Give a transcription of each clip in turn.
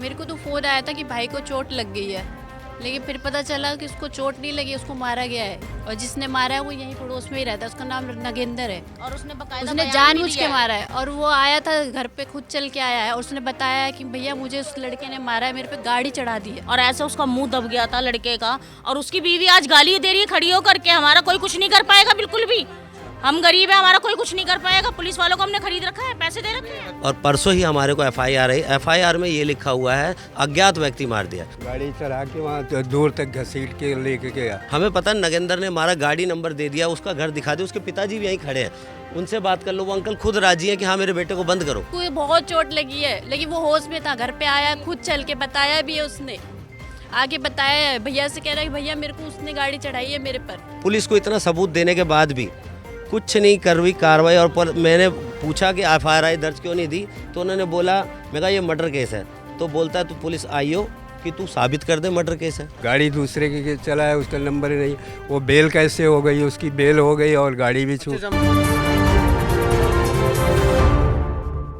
मेरे को तो फ़ोन आया था कि भाई को चोट लग गई है, लेकिन फिर पता चला कि उसको चोट नहीं लगी, उसको मारा गया है। और जिसने मारा है वो यहीं पड़ोस में ही रहता है, उसका नाम नगेंद्र है। और उसने बकायदा उसने बयान भी जानबूझ दिया के है। मारा है और वो आया था घर पे, खुद चल के आया है और उसने बताया है कि भैया मुझे उस लड़के ने मारा है, मेरे पे गाड़ी चढ़ा दी है। और ऐसे उसका मुंह दब गया था लड़के का। और उसकी बीवी आज गाली दे रही है खड़ी होकर के, हमारा कोई कुछ नहीं कर पाएगा बिल्कुल भी। हम गरीब है, हमारा कोई कुछ नहीं कर पाएगा। पुलिस वालों को हमने खरीद रखा है, पैसे दे रखे हैं। और परसों ही हमारे को एफआईआर आई। एफआईआर में ये लिखा हुआ है अज्ञात व्यक्ति मार दिया। गाड़ी चढ़ा के वहाँ दूर तक घसीट के लेके गया। हमें पता नगेंद्र ने मारा, गाड़ी नंबर दे दिया, उसका घर दिखा दिया, उसके पिताजी भी यहीं खड़े हैं, उनसे बात कर लो। वो अंकल खुद राजी है कि हाँ मेरे बेटे को बंद करो। कोई बहुत चोट लगी है, लेकिन वो होश में था, घर पे आया, खुद चल के बताया भी है उसने, आगे बताया है। भैया से कह रहा है कि भैया मेरे को उसने गाड़ी चढ़ाई है मेरे पर। पुलिस को इतना सबूत देने के बाद भी कुछ नहीं कर रही कार्रवाई। और पर मैंने पूछा कि एफआईआर दर्ज क्यों नहीं दी, तो उन्होंने बोला, मैं कहा ये मर्डर केस है। तो बोलता है तू पुलिस आई हो कि तू साबित कर दे मर्डर केस है। गाड़ी दूसरे के चला है, उसका नंबर ही नहीं। वो बेल कैसे हो गई, उसकी बेल हो गई और गाड़ी भी छूट।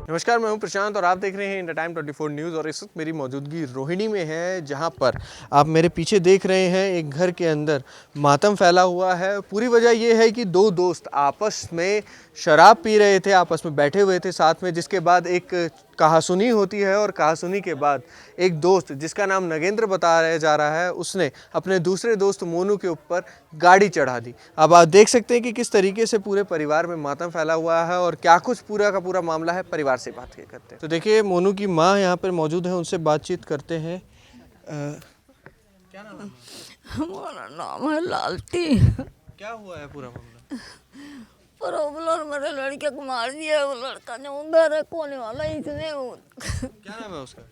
नमस्कार, मैं हूं प्रशांत और आप देख रहे हैं इंडिया टाइम 24 न्यूज़। और इस वक्त मेरी मौजूदगी रोहिणी में है, जहां पर आप मेरे पीछे देख रहे हैं एक घर के अंदर मातम फैला हुआ है। पूरी वजह यह है कि दो दोस्त आपस में शराब पी रहे थे, आपस में बैठे हुए थे साथ में, जिसके बाद एक कहासुनी होती है। और कहासुनी के बाद एक दोस्त जिसका नाम नगेंद्र बताया जा रहा है, उसने अपने दूसरे दोस्त मोनू के ऊपर गाड़ी चढ़ा दी। अब आप देख सकते हैं कि किस तरीके से पूरे परिवार में मातम फैला हुआ है और क्या कुछ पूरा का पूरा मामला है। परिवार से बात करते हैं। तो देखिए, मोनू की माँ यहाँ पर मौजूद है, उनसे बातचीत करते हैं। क्या नाम है? हमारा नाम है लालती। क्या हुआ है पूरा मामला? प्रॉब्लम मेरे लड़के को मार दिया। वो लड़का जो उधर है कोने वाला, इसने क्या नाम है उसका?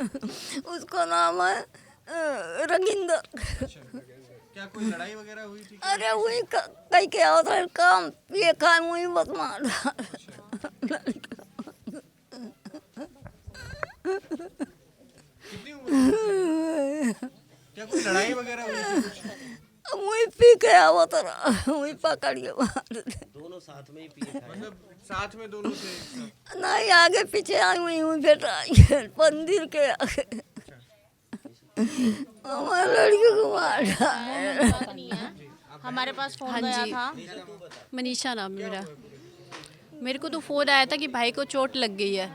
उसका नाम है रविंदर। क्या कोई लड़ाई वगैरह हुई थी? अरे वही कहीं क्या होता है, काम ये काम वही बस मार। कितनी उम्र? क्या कोई लड़ाई वगैरह हुई थी कुछ? वही पी के आवा तरह वही पकड़ के मार दे। दोनों साथ में ही पिए खाए। मतलब साथ में दोनों थे? नहीं, आगे पीछे आई हुई हूँ बेटा, मंदिर के आगे। हमारे लड़के को मार डाला। हमारे पास फोन हाँ गया जी। था। मनीषा नाम मेरा। मेरे को तो फ़ोन आया था कि भाई को चोट लग गई है,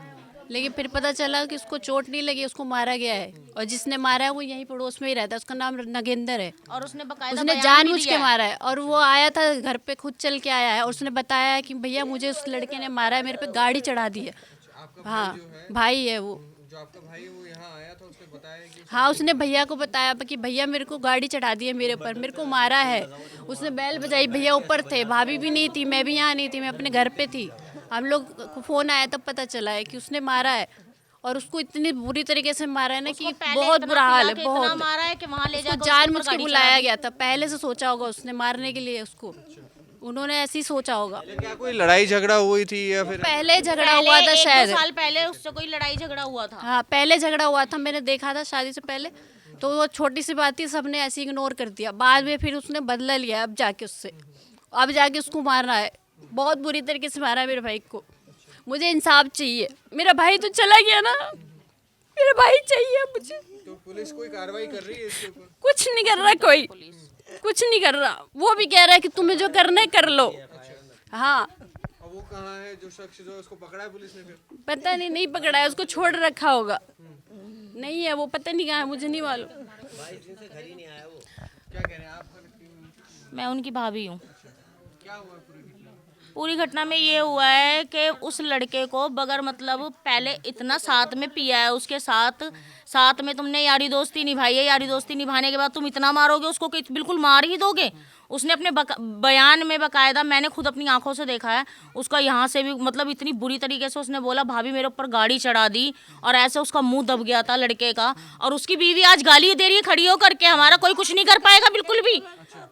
लेकिन फिर पता चला कि उसको चोट नहीं लगी, उसको मारा गया है। और जिसने मारा है वो यहीं पड़ोस में ही रहता है, उसका नाम नगेंद्र है। और उसने बकायदा उसने बयान भी जानबूझ दिया के है। मारा है और वो आया था घर पे, खुद चल के आया है और उसने बताया है कि भैया मुझे उस लड़के ने मारा है, मेरे पे गाड़ी चढ़ा दी है। हाँ, भाई है वो। जो आपका भाई है वो यहाँ आया था, उसने बताया कि हाँ, उसने भैया को बताया कि भैया मेरे को गाड़ी चढ़ा दी है मेरे पर, मेरे को मारा है। उसने बैल बजाई, भैया ऊपर थे, भाभी भी नहीं थी, मैं भी यहाँ नहीं थी, मैं अपने घर पे थी। हम लोग को फ़ोन आया तब पता चला है कि उसने मारा है। और उसको इतनी बुरी तरीके से मारा है ना कि पहले बहुत इतना बुरा हाल है, पिला के इतना बहुत। मारा है कि वहाँ ले उसको जाकर जानबूझ उसके के ऊपर गाड़ी बुलाया चढ़ा गया था, पहले से सोचा होगा उसने मारने के लिए उसको, उन्होंने ऐसे ही सोचा होगा। क्या कोई लड़ाई झगड़ा हुई थी या फिर? पहले झगड़ा पहले हुआ था 1-2 शायद। साल पहले उससे कोई लड़ाई झगड़ा हुआ था। हाँ, पहले झगड़ा हुआ था, मैंने देखा था शादी से पहले। तो वो छोटी सी बात थी, सबने ऐसे इग्नोर कर दिया। बाद में फिर उसने बदला लिया, अब जाके उससे, अब जाके उसको मारना है। बहुत बुरी तरीके से मारा है मेरे भाई को। मुझे इंसाफ चाहिए, मेरा भाई तो चला गया ना, मेरा भाई चाहिए मुझे। तो पुलिस कोई कार्रवाई कर रही है इसके ऊपर? कुछ नहीं कर रहा कोई, कुछ नहीं कर रहा। वो भी कह रहा है कि तुम्हें जो करना है कर लो। हाँ, और वो कहाँ है जो शख्स जो उसको पकड़ा है पुलिस ने? फिर पता नहीं, नहीं पकड़ा है, उसको छोड़ रखा होगा। नहीं है वो, पता नहीं कहाँ है, मुझे नहीं मालूम। क्या कह रहे हैं आप? मैं उनकी भाभी हूँ। क्या हुआ पूरी घटना? पूरी घटना में ये हुआ है कि उस लड़के को बगैर मतलब पहले इतना साथ में पिया है, उसके साथ में तुमने यारी दोस्ती निभाई है। यारी दोस्ती निभाने के बाद तुम इतना मारोगे उसको कि बिल्कुल मार ही दोगे। उसने अपने बयान में बकायदा, मैंने खुद अपनी आंखों से देखा है, उसका यहाँ से भी मतलब इतनी बुरी तरीके से उसने बोला भाभी मेरे ऊपर गाड़ी चढ़ा दी। और ऐसे उसका मुंह दब गया था लड़के का। और उसकी बीवी आज गाली दे रही है खड़ी होकर के, हमारा कोई कुछ नहीं कर पाएगा बिल्कुल भी।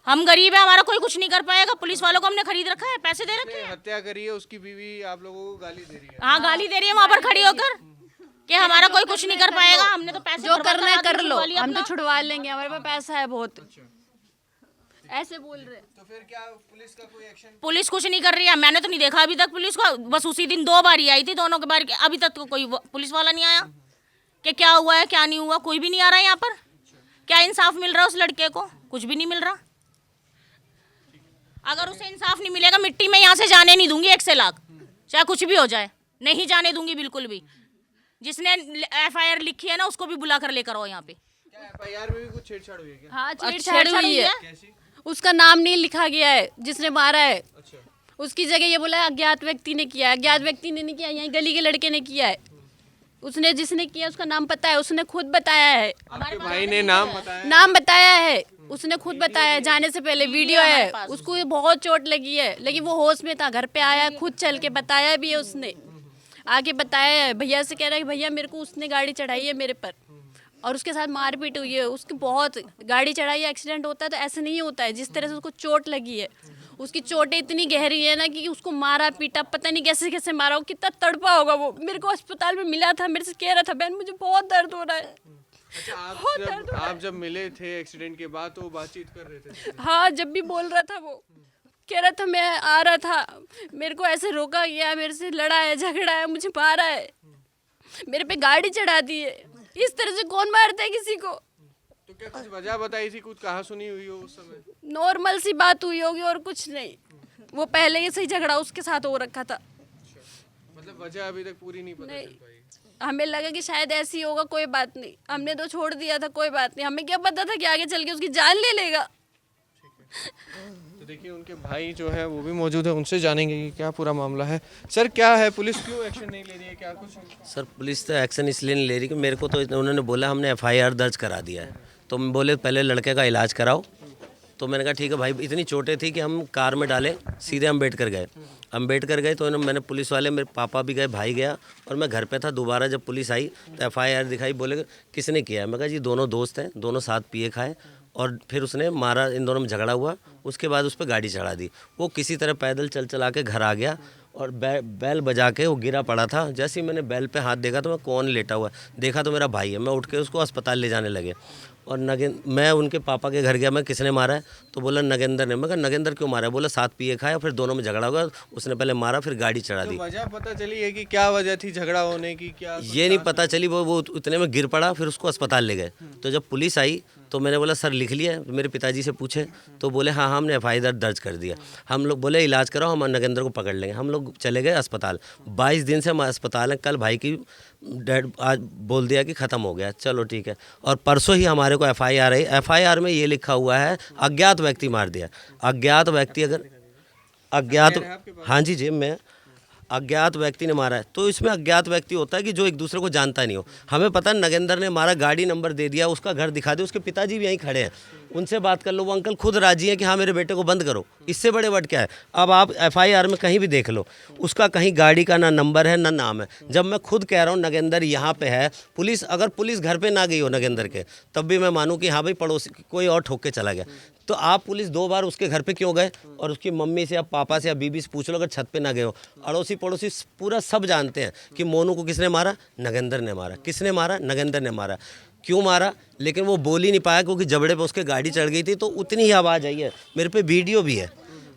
हम गरीब है, हमारा कोई कुछ नहीं कर पाएगा। पुलिस वालों को हमने खरीद रखा है, पैसे दे रखे हैं। हत्या करी है उसकी बीवी, आप लोगों को गाली दे रही है? हाँ, गाली दे रही है वहाँ पर खड़ी होकर कि हमारा कोई कुछ नहीं कर पाएगा। हमने तो पैसे जो बर्बाद करना है करा कर दिए, लो, छुड़वा लिया हम तो अपना। छुड़वा लेंगे, हमारे पास पैसा है बहुत। ऐसे बोल रहे। तो फिर क्या पुलिस का कोई एक्शन? पुलिस कुछ नहीं कर रही है, मैंने तो नहीं देखा अभी तक पुलिस को। बस उसी दिन 2 बार ही आई थी, दोनों के बार अभी तक तो कोई पुलिस वाला नहीं आया। कि क्या हुआ है क्या नहीं हुआ, कोई भी नहीं आ रहा है यहाँ पर। क्या इंसाफ मिल रहा है उस लड़के को? कुछ भी नहीं मिल रहा। अगर उसे इंसाफ नहीं मिलेगा, मिट्टी में यहाँ से जाने नहीं दूंगी 1 से लाख, चाहे कुछ भी हो जाए, नहीं जाने दूंगी बिल्कुल भी। जिसने FIR लिखी है ना उसको भी बुला कर लेकर आओ यहाँ पे। FIR में भी कुछ छेड़छाड़ हुई है क्या? हाँ छेड़छाड़ छेड़छाड़ हुई है। कैसी? उसका नाम नहीं लिखा गया है जिसने मारा है। अच्छा। उसकी जगह ये बोला है अज्ञात व्यक्ति ने किया है। अज्ञात व्यक्ति ने नहीं किया, यहाँ गली के लड़के ने किया है। उसने जिसने किया उसका नाम पता है, उसने खुद बताया है। आपके भाई ने नाम बताया? नाम बताया है, उसने खुद बताया है। जाने से पहले वीडियो है। उसको बहुत चोट लगी है, लेकिन वो होश में था, घर पे आया, खुद चल के बताया भी है। उसने आगे बताया है, भैया से कह रहा है कि भैया मेरे को उसने गाड़ी चढ़ाई है मेरे पर, और उसके साथ मारपीट हुई है। उसकी बहुत गाड़ी चढ़ाई है, एक्सीडेंट होता है तो ऐसे नहीं होता है। जिस तरह से उसको चोट लगी है, उसकी चोटें इतनी गहरी है ना कि उसको मारा पीटा, पता नहीं कैसे कैसे मारा हो, कितना तड़पा होगा वो। मेरे को अस्पताल में मिला था, मेरे से कह रहा था बहन मुझे बहुत दर्द हो रहा है। अच्छा, आप जब मिले थे एक्सीडेंट के बाद तो वो बातचीत कर रहे थे? हाँ, जब भी बोल रहा था वो कह रहा था मैं आ रहा था, मेरे को ऐसे रोका गया, मेरे से लड़ा है, झगड़ा है, मुझे मारा है, मेरे पे गाड़ी चढ़ा दी है। इस तरह से कौन मारता है किसी को? तो क्या कुछ वजह बताई थी, कुछ कहा सुनी हुई हो उस समय? नॉर्मल सी बात हुई होगी और कुछ नहीं। वो पहले ही से ही झगड़ा उसके साथ हो रखा था। मतलब वजह अभी तक पूरी नहीं पता नहीं, चल पाई? हमें लगा कि शायद ऐसी होगा, कोई बात नहीं, हमने तो छोड़ दिया था, कोई बात नहीं। हमें क्या पता था कि आगे चल के उसकी जान ले लेगा। तो देखिए उनके भाई जो है वो भी मौजूद है, उनसे जानेंगे कि क्या पूरा मामला है। सर क्या है, पुलिस क्यों एक्शन नहीं ले रही है, क्या कुछ? सर पुलिस तो एक्शन इसलिए नहीं ले रही कि मेरे को तो उन्होंने बोला हमने FIR दर्ज करा दिया है, तो हम बोले पहले लड़के का इलाज कराओ। तो मैंने कहा ठीक है भाई, इतनी चोटें थी कि हम कार में डाले, सीधे अम्बेडकर गए। तो मैंने पुलिस वाले, मेरे पापा भी गए, भाई गया, और मैं घर पे था। दोबारा जब पुलिस आई तो FIR दिखाई, बोले किसने किया है? मैं कहा जी दोनों दोस्त हैं, दोनों साथ पिए खाए, और फिर उसने मारा, इन दोनों में झगड़ा हुआ। उसके बाद उस पर गाड़ी चढ़ा दी। वो किसी तरह पैदल चला के घर आ गया, और बैल बजा के वो गिरा पड़ा था। जैसे ही मैंने बैल पे हाथ देखा तो मैं कौन लेटा हुआ देखा तो मेरा भाई है। मैं उठ के उसको अस्पताल ले जाने लगे, और मैं उनके पापा के घर गया, मैं किसने मारा है? तो बोला नगेंद्र ने। मैं कहा नगेंद्र क्यों मारा है? बोला साथ पिए खाया, फिर दोनों में झगड़ा हुआ, उसने पहले मारा फिर गाड़ी चढ़ा दी। तो वजह पता चली है कि क्या वजह थी झगड़ा होने की? क्या ये नहीं पता चली, वो उतने में गिर पड़ा, फिर उसको अस्पताल ले गए। तो जब पुलिस आई तो मैंने बोला सर लिख लिया? मेरे पिताजी से पूछे तो बोले हाँ हमने FIR दर्ज कर दिया। हम लोग बोले इलाज कराओ, हम नगेंद्र को पकड़ लेंगे। हम लोग चले गए अस्पताल। 22 दिन से हम अस्पताल हैं। कल भाई की डेड आज बोल दिया कि ख़त्म हो गया, चलो ठीक है। और परसों ही हमारे को FIR आई। FIR में ये लिखा हुआ है अज्ञात व्यक्ति मार दिया। अज्ञात व्यक्ति अगर हाँ जी मैं अज्ञात व्यक्ति ने मारा है, तो इसमें अज्ञात व्यक्ति होता है कि जो एक दूसरे को जानता नहीं हो। हमें पता है नगेंद्र ने मारा, गाड़ी नंबर दे दिया, उसका घर दिखा दे, उसके पिताजी भी यहीं खड़े हैं, उनसे बात कर लो। वो अंकल खुद राजी हैं कि हाँ मेरे बेटे को बंद करो। इससे बड़े वट क्या है? अब आप FIR में कहीं भी देख लो, उसका कहीं गाड़ी का ना नंबर है ना नाम है। जब मैं खुद कह रहा हूँ नगेंद्र यहाँ पे है, अगर पुलिस घर पे ना गई हो नगेंद्र के, तब भी मैं मानूँ कि हाँ भाई पड़ोसी कोई और ठोक के चला गया। तो आप पुलिस 2 बार उसके घर पे क्यों गए? और उसकी मम्मी से या पापा से या बीबी से पूछ लो, अगर छत पे ना गए हो। अड़ोसी पड़ोसी पूरा सब जानते हैं कि मोनू को किसने मारा? नगेंद्र ने मारा। किसने मारा? नगेंद्र ने मारा। क्यों मारा? लेकिन वो बोल ही नहीं पाया क्योंकि जबड़े पे उसके गाड़ी चढ़ गई थी, तो उतनी ही आवाज़ आई है। मेरे पे वीडियो भी है।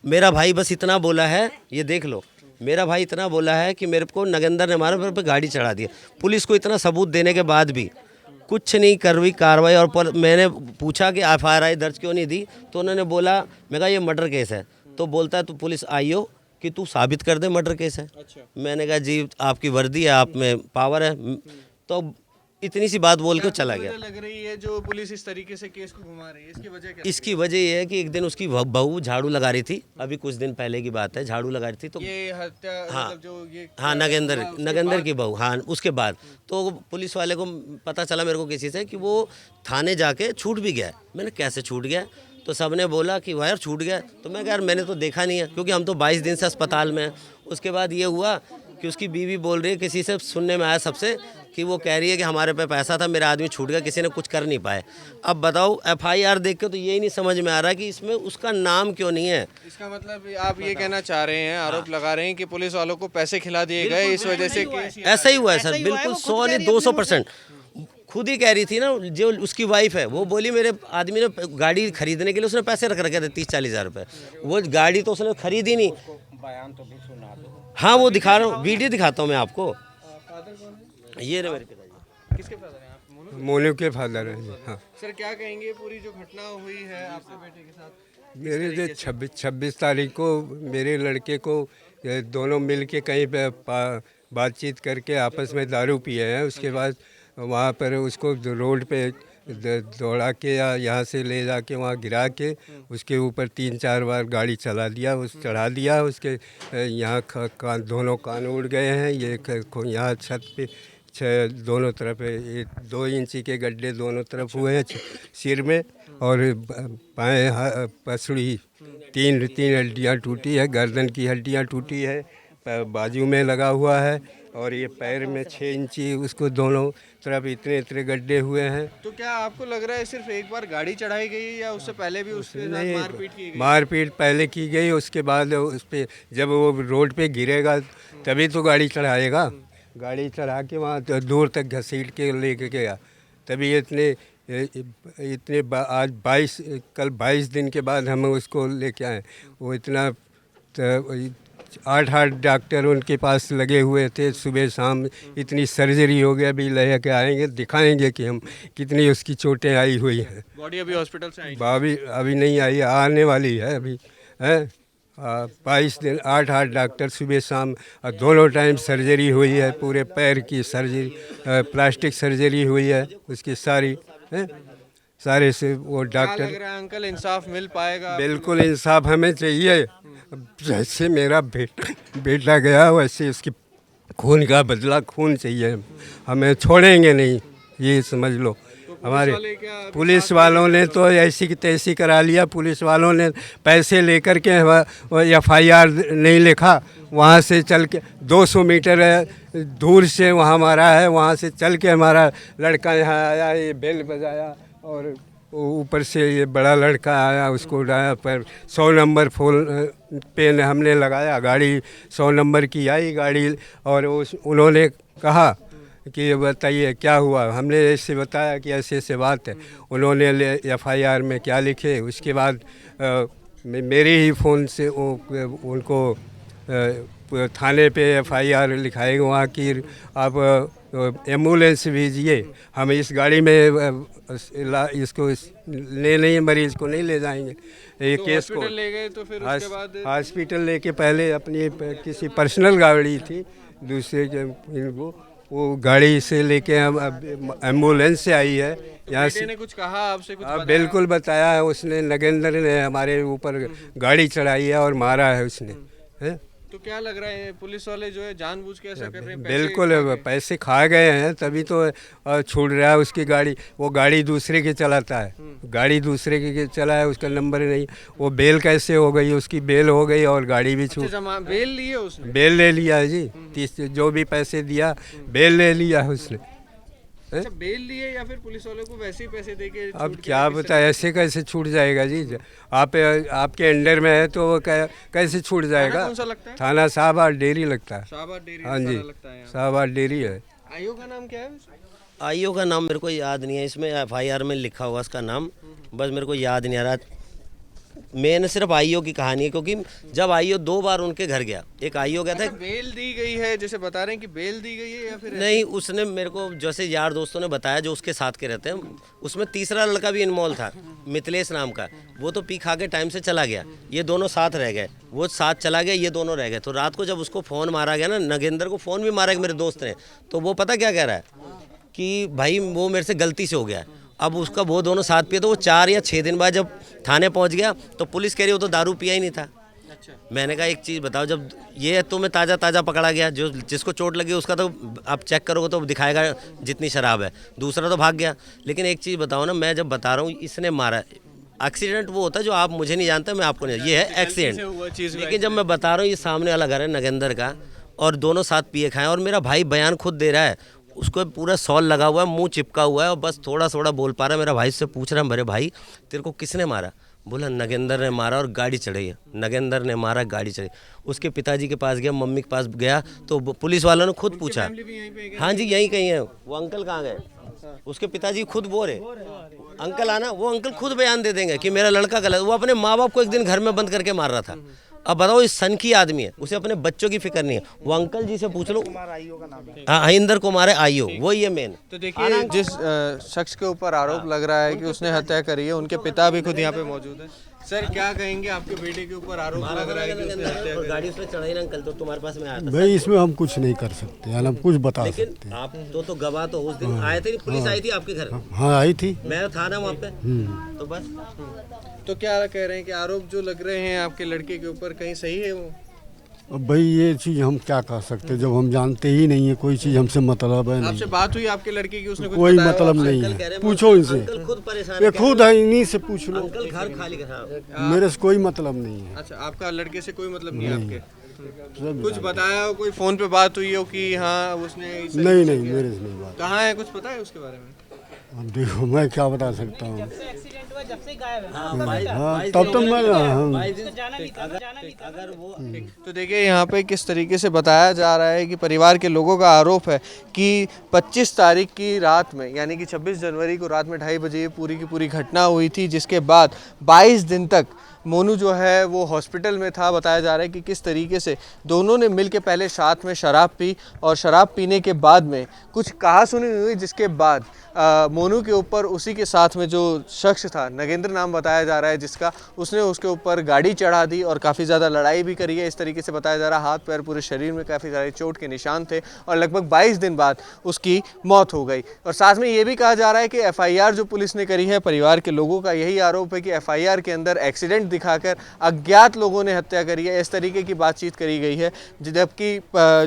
मेरा भाई बस इतना बोला है, ये देख लो, मेरा भाई इतना बोला है कि मेरे को नगेंद्र ने मारा, मेरे पे गाड़ी चढ़ा दिया। पुलिस को इतना सबूत देने के बाद भी कुछ नहीं कर रही कार्रवाई। और मैंने पूछा कि FIR दर्ज क्यों नहीं दी, तो उन्होंने बोला, मैं कहा ये मर्डर केस है। तो बोलता है तो पुलिस आई हो कि तू साबित कर दे मर्डर केस है। अच्छा। मैंने कहा जी आपकी वर्दी है, आप में पावर है। तो इतनी सी बात बोल के चला गया। लग रही है जो पुलिस इस तरीके से केस को घुमा रही है, इसकी वजह क्या? इसकी वजह ये है कि एक दिन उसकी बहू झाड़ू लगा रही थी, अभी कुछ दिन पहले की बात है, झाड़ू लगा रही थी तो ये हत्या हाँ मतलब जो ये हाँ नगेंद्र की बहू, हाँ उसके बाद तो पुलिस वाले को पता चला मेरे को किसी से कि वो थाने जाके छूट भी गया। मैंने कैसे छूट गया? तो सबने बोला कि वायर छूट गया। तो मैं कहा यार मैंने तो देखा नहीं है, क्योंकि हम तो 22 दिन से अस्पताल में हैं। उसके बाद ये हुआ कि उसकी बीवी बोल रही है, किसी से सुनने में आया सबसे, कि वो कह रही है कि हमारे पे पैसा था, मेरा आदमी छूट गया, किसी ने कुछ कर नहीं पाए। अब बताओ FIR देख के तो यही नहीं समझ में आ रहा कि इसमें उसका नाम क्यों नहीं है। इसका मतलब आप ये कहना चाह रहे हैं, आरोप लगा रहे हैं कि पुलिस वालों को पैसे खिला दिए गए, इस वजह से केस ऐसा ही हुआ है सर, बिल्कुल 100 नहीं 200%। खुद ही कह रही थी ना, जो उसकी वाइफ है वो बोली मेरे आदमी ने गाड़ी खरीदने के लिए उसने पैसे रख रखे थे 30-40 हज़ार रुपये। वो गाड़ी तो उसने खरीदी नहीं। हाँ वो दिखा रहा हूँ, वीडियो दिखाता हूँ मैं आपको। ये ना मेरे पिताजी। किसके फादर हैं आप? मोनू? मोनू के फादर हैं जी, हाँ। सर क्या कहेंगे पूरी जो घटना हुई है आपके बेटे के साथ? मेरे जो 26 तारीख को मेरे लड़के को ये दोनों मिल के कहीं पे बातचीत करके आपस में दारू पिए हैं। उसके बाद वहाँ पर उसको रोड पे दौड़ा के या यहाँ से ले जाके वहाँ गिरा के उसके ऊपर 3-4 बार गाड़ी चला दिया, चढ़ा दिया। उसके यहाँ दोनों कान उड़ गए हैं। ये यहाँ छत पे दोनों तरफ 2 इंची के गड्ढे दोनों तरफ हुए हैं सिर में, और बाएं पसड़ी 3 हड्डियाँ टूटी है, गर्दन की हड्डियाँ टूटी है, बाजू में लगा हुआ है, और ये पैर में 6 इंची उसको दोनों तरफ इतने गड्ढे हुए हैं। तो क्या आपको लग रहा है सिर्फ एक बार गाड़ी चढ़ाई गई या उससे पहले भी उसके साथ नहीं, मारपीट की गई? मारपीट पहले की गई, उसके बाद उस पे जब वो रोड पे गिरेगा तभी तो गाड़ी चढ़ाएगा। गाड़ी चढ़ा के वहाँ तो दूर तक घसीट के लेके गया, तभी इतने आज 22 दिन के बाद हम उसको लेके आए। वो इतना 8 डॉक्टर उनके पास लगे हुए थे, सुबह शाम इतनी सर्जरी हो गया। अभी लेके आएंगे, दिखाएंगे कि हम कितनी उसकी चोटें आई हुई हैं। बॉडी अभी हॉस्पिटल से आई? अभी नहीं आई, आने वाली है अभी है। 22 दिन 8 डॉक्टर सुबह शाम दोनों टाइम सर्जरी हुई है, पूरे पैर की सर्जरी, प्लास्टिक सर्जरी हुई है उसकी सारी है। सारे से वो क्या डॉक्टर। लग रहा है अंकल इंसाफ मिल पाएगा? बिल्कुल इंसाफ हमें चाहिए। जैसे मेरा बेटा गया वैसे उसकी खून का बदला खून चाहिए, हमें छोड़ेंगे नहीं, ये समझ लो। हमारे पुलिस वालों ने तो ऐसी की तैसी करा लिया। पुलिस वालों ने पैसे लेकर के FIR नहीं लिखा, वहाँ से चल के 200 मीटर दूर से वहाँ मारा है। वहाँ से चल के हमारा लड़का यहाँ आया, ये बेल बजाया, और ऊपर से ये बड़ा लड़का आया, उसको उड़ाया। पर 100 नंबर फोन पे हमने लगाया, गाड़ी 100 नंबर की आई गाड़ी, और उन्होंने कहा कि ये बताइए क्या हुआ। हमने ऐसे बताया कि ऐसे बात है। उन्होंने FIR में क्या लिखे, उसके बाद मेरे ही फ़ोन से उनको थाने पे FIR लिखाएगा वहाँ की, आप एम्बुलेंस भेजिए, हम इस गाड़ी में इसको नहीं मरीज़ को नहीं ले जाएंगे। ये तो केस को हॉस्पिटल ले गए, तो फिर उसके बाद हॉस्पिटल लेके पहले अपनी किसी पर्सनल गाड़ी थी दूसरे के, इनको वो गाड़ी से लेके हम एम्बुलेंस से आई है यहाँ से। ने कुछ कहा आपसे? कुछ हाँ बिल्कुल बताया है उसने। नगेंद्र ने हमारे ऊपर गाड़ी चढ़ाई है और मारा है उसने, है। तो क्या लग रहा है पुलिस वाले जो है जानबूझ के ऐसा कर रहे हैं? बिल्कुल पैसे खा गए हैं, तभी तो छूट रहा है उसकी गाड़ी। वो गाड़ी दूसरे के चलाता है, गाड़ी दूसरे के चला है, उसका नंबर नहीं। वो बेल कैसे हो गई, उसकी बेल हो गई और गाड़ी भी छूट। बेल ली है उसने? बेल ले लिया है जी, 30 जो भी पैसे दिया बेल ले लिया है उसने। अच्छा, बेल लिए या फिर पुलिस वालों को वैसे ही पैसे देके? अब क्या बता, ऐसे कैसे छूट जाएगा जी? आप आपके अंडर में है तो वो कैसे छूट जाएगा? कौन सा लगता है? थाना शाहबाद डेयरी लगता है। शाहबाद डेयरी? हाँ जी, शाहबाद डेयरी है। आईओ का नाम क्या है? आईओ का नाम मेरे को याद नहीं है, इसमें FIR में लिखा होगा उसका नाम, बस मेरे को याद नहीं आ रहा। मैंने सिर्फ आईओ की कहानी है, क्योंकि जब आईओ 2 बार उनके घर गया, एक आईओ गया था। बेल दी गई है जैसे बता रहे हैं कि बेल दी गई है या फिर नहीं, उसने मेरे को जैसे यार दोस्तों ने बताया जो उसके साथ के रहते हैं, उसमें तीसरा लड़का भी इन्वॉल्व था, मिथिलेश नाम का। वो तो पी खा के टाइम से चला गया, ये दोनों साथ रह गए। वो साथ चला गया, ये दोनों रह गए। तो रात को जब उसको फ़ोन मारा गया ना, नगेंद्र को फ़ोन भी मारा गया मेरे दोस्त ने, तो वो पता क्या कह रहा है कि भाई वो मेरे से गलती से हो गया। अब उसका वो दोनों साथ पिए, तो वो 4 या 6 दिन बाद जब थाने पहुंच गया तो पुलिस कह रही वो तो दारू पिया ही नहीं था। अच्छा। मैंने कहा एक चीज़ बताओ, जब ये तुम्हें ताज़ा पकड़ा गया, जो जिसको चोट लगी उसका तो आप चेक करोगे तो दिखाएगा जितनी शराब है, दूसरा तो भाग गया। लेकिन एक चीज़ बताओ ना, मैं जब बता रहा हूँ इसने मारा, एक्सीडेंट वो होता है जो आप मुझे नहीं जानते, मैं आपको नहीं, ये है एक्सीडेंट। लेकिन जब मैं बता रहा हूँ, ये सामने वाला घर है नगेंद्र का, और दोनों साथ पिए खाएँ, और मेरा भाई बयान खुद दे रहा है, उसको पूरा सॉल लगा हुआ है, मुंह चिपका हुआ है, और बस थोड़ा बोल पा रहा है। मेरा भाई से पूछ रहा है, मेरे भाई तेरे को किसने मारा? बोला नगेंद्र ने मारा और गाड़ी चढ़ी है। नगेंद्र ने मारा, गाड़ी चढ़ी। उसके पिताजी के पास गया, मम्मी के पास गया, तो पुलिस वालों ने खुद पूछा। हाँ जी, यहीं कहीं है। वो अंकल कहाँ गए? उसके पिताजी खुद बोल रहे अंकल आना, वो अंकल खुद बयान दे देंगे कि मेरा लड़का गलत। वो अपने माँ बाप को एक दिन घर में बंद करके मार रहा था, अब बताओ, इस सन की आदमी है, उसे अपने बच्चों की फिक्र नहीं है। वो अंकल जी से पूछ लो, हाँ हरिंदर कुमार है आईओ, वही है मेन। तो देखिए जिस शख्स के ऊपर आरोप लग रहा है कि उसने हत्या करी है, उनके पिता भी खुद यहाँ पे मौजूद है। सर क्या कहेंगे, आपके बेटे के ऊपर आरोप लग रहा है कि उसने हत्या करी? गाड़ी उसमें चढ़ाई ना अंकल, तो तुम्हारे पास में आया था। भाई इसमें हम कुछ नहीं कर सकते, हम कुछ बता सकते लेकिन आप तो गवाह तो उस दिन आए थे, पुलिस आई थी आपके घर, हाँ आई थी। मैं था ना वहाँ पे, तो बस। तो क्या कह रहे हैं कि आरोप जो लग रहे हैं आपके लड़के के ऊपर, कहीं सही है वो? अब भाई ये चीज़ हम क्या कह सकते, जब हम जानते ही नहीं है, कोई चीज़ हमसे मतलब है आपसे नहीं, बात हुई आपके लड़के की, उसने कुछ कोई बताया? मतलब नहीं अंकल कह रहे है। हैं, पूछो इनसे, अंकल खुद परेशान ये खुद है, इन्हीं से पूछ लो। अंकल घर खाली कर। मेरे से कोई मतलब नहीं है। अच्छा, आपका लड़के से कोई मतलब नहीं है आपके? सब कुछ बताया हो, कोई फोन पे बात हुई हो कि हाँ उसने नहीं नहीं, मेरे से नहीं बात। कहाँ है, कुछ पता है उसके बारे में? अब देखो मैं क्या बता सकता हूँ। हाँ हाँ, तब तो मैं अगर वो तो देखिए यहाँ पे किस तरीके से बताया जा रहा है कि परिवार के लोगों का आरोप है कि 25 तारीख की रात में, यानी कि 26 जनवरी को रात में 2:30 बजे पूरी की पूरी घटना हुई थी, जिसके बाद 22 दिन तक मोनू जो है वो हॉस्पिटल में था। बताया जा रहा है कि किस तरीके से दोनों ने मिल के पहले साथ में शराब पी और शराब पीने के बाद में कुछ कहासुनी हुई, जिसके बाद मोनू के ऊपर उसी के साथ में जो शख्स था, नगेंद्र नाम बताया जा रहा है जिसका, उसने उसके ऊपर गाड़ी चढ़ा दी और काफ़ी ज़्यादा लड़ाई भी करी है। इस तरीके से बताया जा रहा है, हाथ पैर पूरे शरीर में काफ़ी सारे चोट के निशान थे और लगभग 22 दिन बाद उसकी मौत हो गई। और साथ में ये भी कहा जा रहा है कि FIR जो पुलिस ने करी है, परिवार के लोगों का यही आरोप है कि FIR के अंदर एक्सीडेंट दिखाकर अज्ञात लोगों ने हत्या करी है, इस तरीके की बातचीत करी गई है। जबकि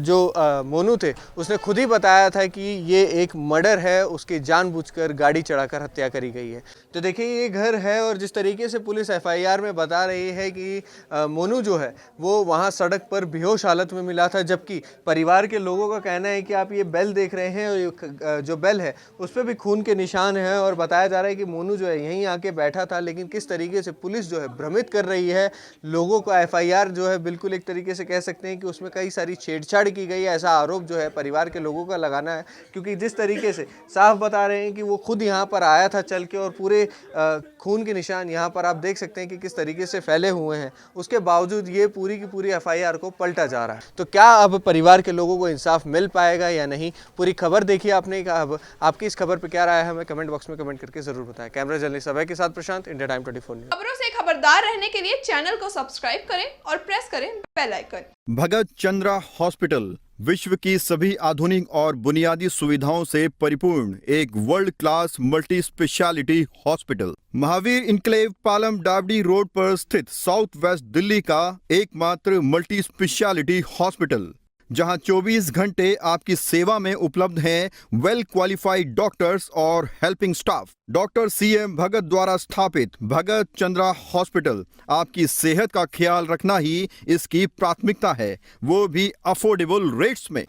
जो मोनू थे उसने खुद ही बताया था कि ये एक मर्डर है, उसकी जानबूझकर गाड़ी चढ़ाकर हत्या करी गई है। तो देखिए ये घर है और जिस तरीके से पुलिस FIR में बता रही है कि मोनू जो है वो वहाँ सड़क पर बेहोश हालत में मिला था, जबकि परिवार के लोगों का कहना है कि आप ये बेल देख रहे हैं और जो बेल है उस पर भी खून के निशान हैं और बताया जा रहा है कि मोनू जो है यहीं आके बैठा था। लेकिन किस तरीके से पुलिस जो है भ्रमित कर रही है लोगों को, FIR जो है बिल्कुल एक तरीके से कह सकते हैं कि उसमें कई सारी छेड़छाड़ की गई है, ऐसा आरोप जो है परिवार के लोगों का लगाना है। क्योंकि जिस तरीके से साफ बता रहे हैं कि वो खुद यहाँ पर आया था चल के और पूरे खून के निशान यहाँ पर आप देख सकते हैं कि किस तरीके से फैले हुए हैं, उसके बावजूद ये पूरी की पूरी FIR को पलटा जा रहा है। तो क्या अब परिवार के लोगों को इंसाफ मिल पाएगा या नहीं? पूरी खबर देखिए आपने, अब आपकी इस खबर पर क्या राय है हमें कमेंट बॉक्स में कमेंट करके जरूर बताएं। कैमरा जर्नलिस्ट अभय के साथ प्रशांत, इंडिया टाइम 24 न्यूज़। खबरों से खबरदार रहने के लिए चैनल को सब्सक्राइब करें और प्रेस करें बेल आइकन। भगत चंद्रा हॉस्पिटल विश्व की सभी आधुनिक और बुनियादी सुविधाओं से परिपूर्ण एक world class multi speciality hospital, Mahavir enclave Palam Dabri road पर स्थित साउथ वेस्ट दिल्ली का एकमात्र मल्टी स्पेशलिटी हॉस्पिटल, जहां 24 घंटे आपकी सेवा में उपलब्ध हैं वेल क्वालिफाइड डॉक्टर्स और हेल्पिंग स्टाफ। डॉक्टर CM भगत द्वारा स्थापित भगत चंद्रा हॉस्पिटल आपकी सेहत का ख्याल रखना ही इसकी प्राथमिकता है, वो भी अफोर्डेबल रेट्स में।